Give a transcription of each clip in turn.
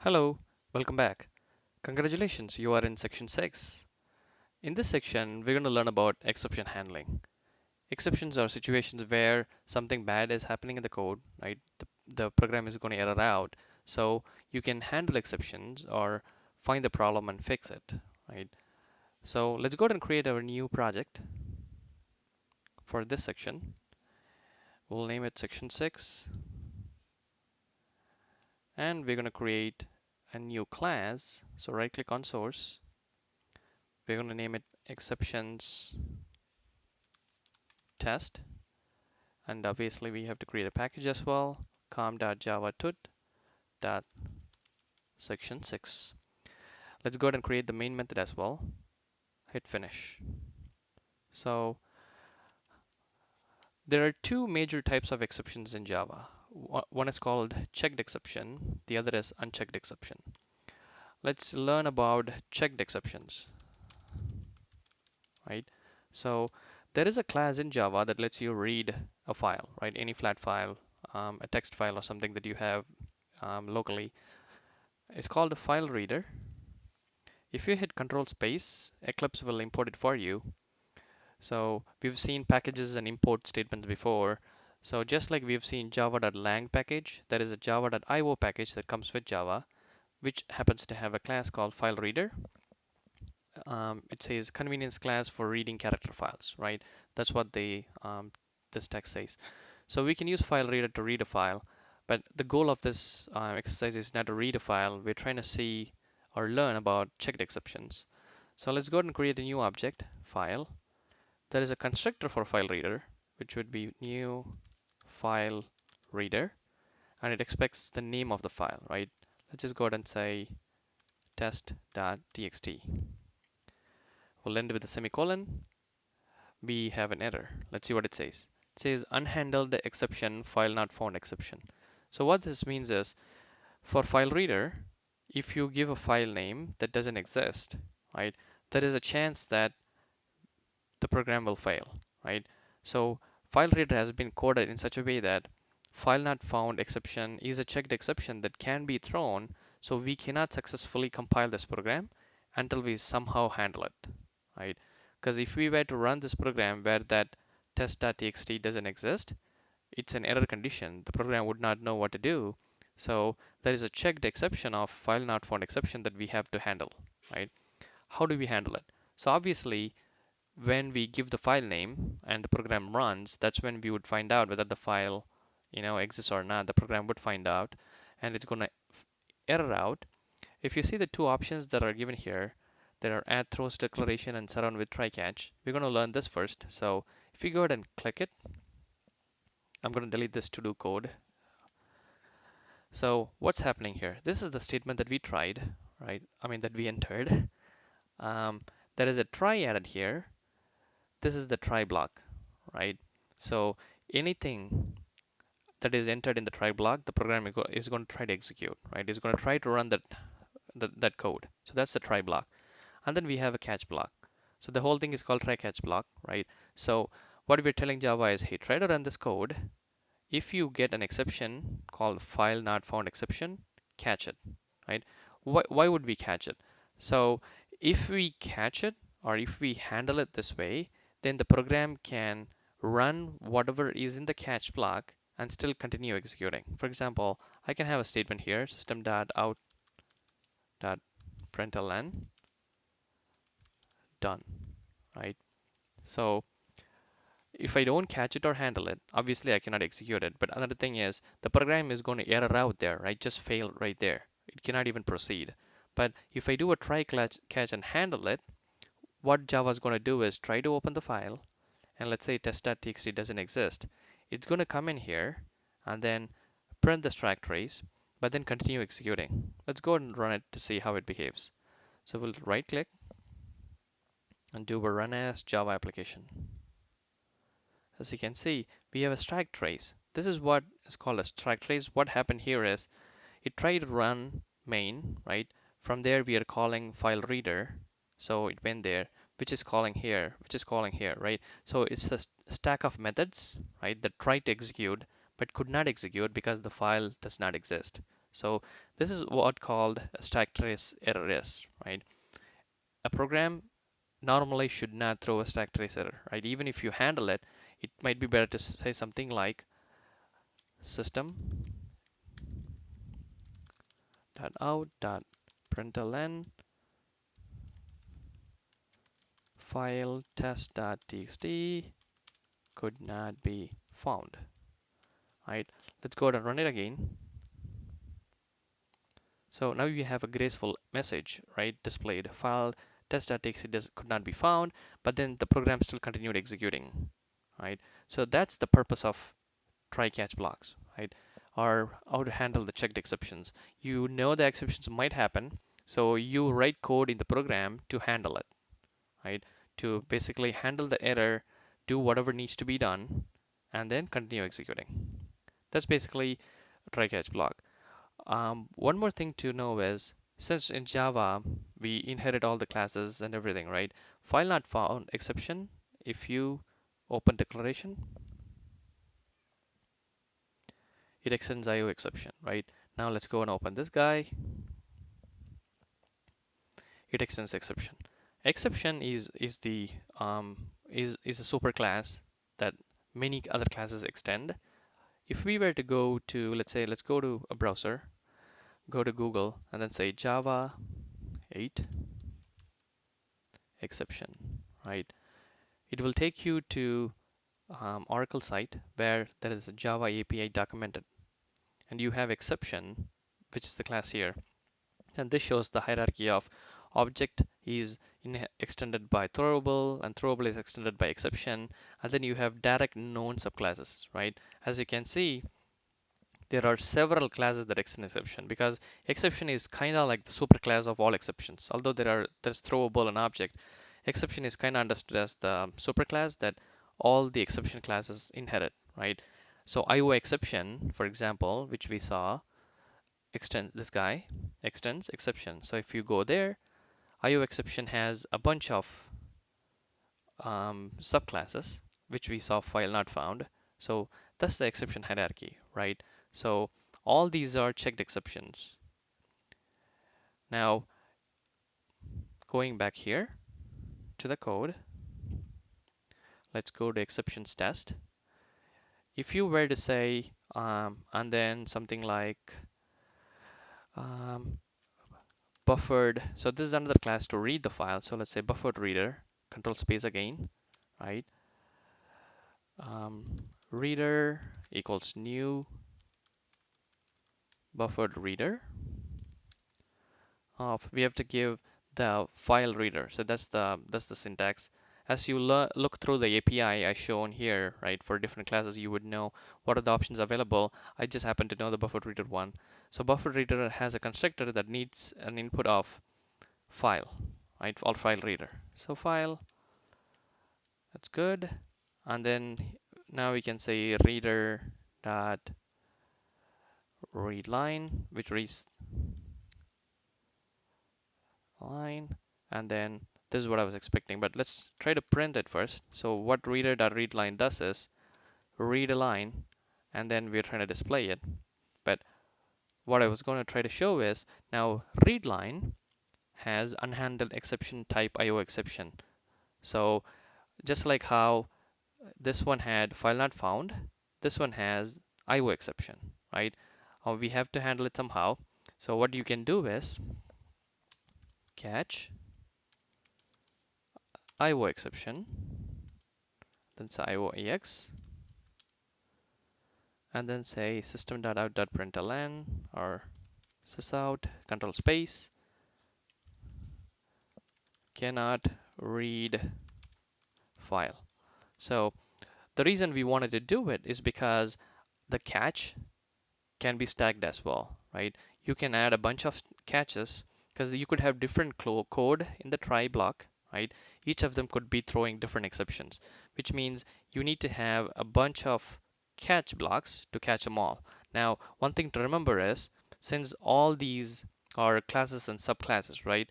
Hello, welcome back. Congratulations, you are in section 6. In this section, we're going to learn about exception handling. Exceptions are situations where something bad is happening in the code, right? The program is going to error out. So you can handle exceptions or find the problem and fix it, right? So let's go ahead and create our new project for this section. We'll name it section 6 and we're going to create a new class. So right click on source. We're going to name it exceptions test, and obviously we have to create a package as well, com.java.tut.section6. Let's go ahead and create the main method as well. Hit finish. So there are two major types of exceptions in Java. One is called checked exception, the other is unchecked exception. Let's learn about checked exceptions, right? So there is a class in Java that lets you read a file, right? Any flat file, a text file or something that you have locally. It's called a file reader. If you hit Control Space, Eclipse will import it for you. So we've seen packages and import statements before. So just like we've seen java.lang package, there is a java.io package that comes with Java, which happens to have a class called file reader. It says convenience class for reading character files, right? That's what this text says. So we can use file reader to read a file, but the goal of this exercise is not to read a file. We're trying to see or learn about checked exceptions. So let's go ahead and create a new object, file. There is a constructor for file reader, which would be new file reader, and it expects the name of the file, right? Let's just go ahead and say test.txt. We'll end with a semicolon. We have an error. Let's see what it says. It says unhandled exception, file not found exception. So what this means is for file reader, if you give a file name that doesn't exist, right, there is a chance that the program will fail, right? So file reader has been coded in such a way that file not found exception is a checked exception that can be thrown, so we cannot successfully compile this program until we somehow handle it, right? Because if we were to run this program where that test.txt doesn't exist, it's an error condition. The program would not know what to do. So there is a checked exception of file not found exception that we have to handle, right? How do we handle it? So obviously, when we give the file name and the program runs, that's when we would find out whether the file, exists or not. The program would find out, and it's going to error out. If you see the two options that are given here, there are add throws declaration and surround with try catch. We're going to learn this first. So if you go ahead and click it, I'm going to delete this to do code. So what's happening here? This is the statement that we tried, right? I mean, that we entered. There is a try added here. This is the try block, right? So anything that is entered in the try block, the program is going to try to execute, right? It's going to try to run that code. So that's the try block. And then we have a catch block. So the whole thing is called try catch block, right? So what we're telling Java is, hey, try to run this code. If you get an exception called file not found exception, catch it, right? Why would we catch it? So if we catch it or if we handle it this way, then the program can run whatever is in the catch block and still continue executing. For example, I can have a statement here, system.out.println done, right? So if I don't catch it or handle it, obviously I cannot execute it. But another thing is the program is going to error out there, right? Just fail right there. It cannot even proceed. But if I do a try catch and handle it, what Java is going to do is try to open the file, and let's say test.txt doesn't exist. It's going to come in here and then print the stack trace, but then continue executing. Let's go and run it to see how it behaves. So we'll right click and do a run as Java application. As you can see, we have a stack trace. This is what is called a stack trace. What happened here is it tried to run main, right? From there, we are calling file reader. So it went there, which is calling here, right? So it's a stack of methods, right, that tried to execute but could not execute because the file does not exist. So this is what called a stack trace error is, right? A program normally should not throw a stack trace error, right? Even if you handle it, it might be better to say something like system dot out dot println file test.txt could not be found, right? Let's go ahead and run it again. So now you have a graceful message, right, displayed. File test.txt could not be found, but then the program still continued executing, right? So that's the purpose of try catch blocks, right? Or how to handle the checked exceptions. You know the exceptions might happen, so you write code in the program to handle it, right? To basically handle the error, do whatever needs to be done, and then continue executing. That's basically a try catch block. One more thing to know is, since in Java we inherit all the classes and everything, right? File not found exception, if you open declaration, it extends IO exception, right? Now let's go and open this guy. It extends exception. Exception is the is a super class that many other classes extend. If we were to go to, let's go to a browser, go to Google, and then say Java 8 exception, right? It will take you to Oracle site where there is a Java API documented, and you have exception, which is the class here. And this shows the hierarchy of object is extended by throwable, and throwable is extended by exception. And then you have direct known subclasses, right? As you can see, there are several classes that extend exception, because exception is kind of like the superclass of all exceptions. Although there's throwable and object, exception is kind of understood as the superclass that all the exception classes inherit, right? So IO exception, for example, which we saw, extends this guy, extends exception. So if you go there, IO exception has a bunch of subclasses, which we saw file not found. So that's the exception hierarchy, right? So all these are checked exceptions. Now, going back here to the code, let's go to exceptions test. If you were to say, and then something like um, buffered, so this is another class to read the file. So let's say buffered reader, control space again, right? Reader equals new buffered reader of, we have to give the file reader. So that's the syntax. As you look through the API I shown here, right, for different classes, you would know what are the options available. I just happen to know the buffered reader one. So buffered reader has a constructor that needs an input of file, right, or file reader. So file, that's good. And then now we can say reader dot read line, which reads line, and then this is what I was expecting, but let's try to print it first. So what reader.readLine does is read a line, and then we're trying to display it. But what I was going to try to show is, now readLine has unhandled exception type IO exception. So just like how this one had file not found, this one has IO exception, right? We have to handle it somehow. So what you can do is catch IO exception, then say IOEX, and then say system.out.println or sysout, control space, cannot read file. So the reason we wanted to do it is because the catch can be stacked as well, right? You can add a bunch of catches, because you could have different code in the try block, right? Each of them could be throwing different exceptions, which means you need to have a bunch of catch blocks to catch them all. Now, one thing to remember is, since all these are classes and subclasses, right?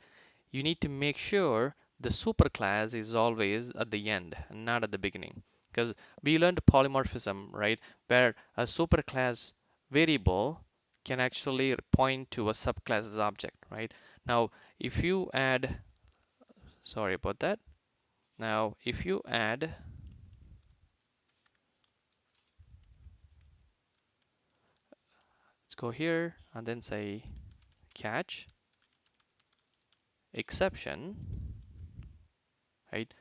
You need to make sure the superclass is always at the end and not at the beginning, because we learned polymorphism, right? Where a superclass variable can actually point to a subclass's object, right? Now, if you add, sorry about that. Now, if you add, let's go here and then say catch exception, right?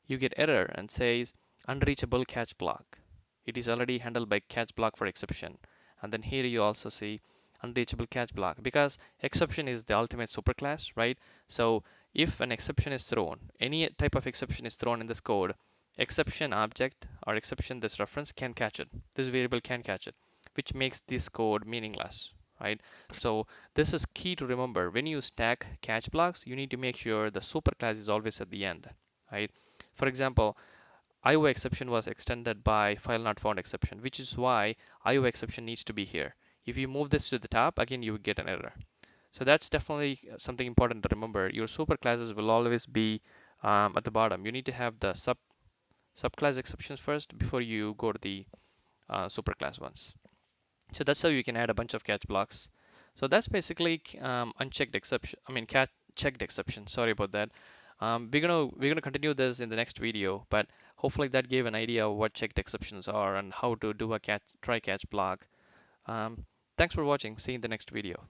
You get error and says unreachable catch block. It is already handled by catch block for exception. And then here you also see unreachable catch block because exception is the ultimate superclass, right? So if an exception is thrown, any type of exception is thrown in this code, exception object or exception this reference can catch it. This variable can catch it, which makes this code meaningless, right? So this is key to remember. When you stack catch blocks, you need to make sure the superclass is always at the end, right? For example, IO exception was extended by file not found exception, which is why IO exception needs to be here. If you move this to the top, again, you would get an error. So that's definitely something important to remember. Your superclasses will always be at the bottom. You need to have the subclass exceptions first before you go to the superclass ones. So that's how you can add a bunch of catch blocks. So that's basically unchecked exception. I mean, checked exception. Sorry about that. We're gonna continue this in the next video, but hopefully that gave an idea of what checked exceptions are and how to do a try catch block. Um, Thanks for watching. See you in the next video.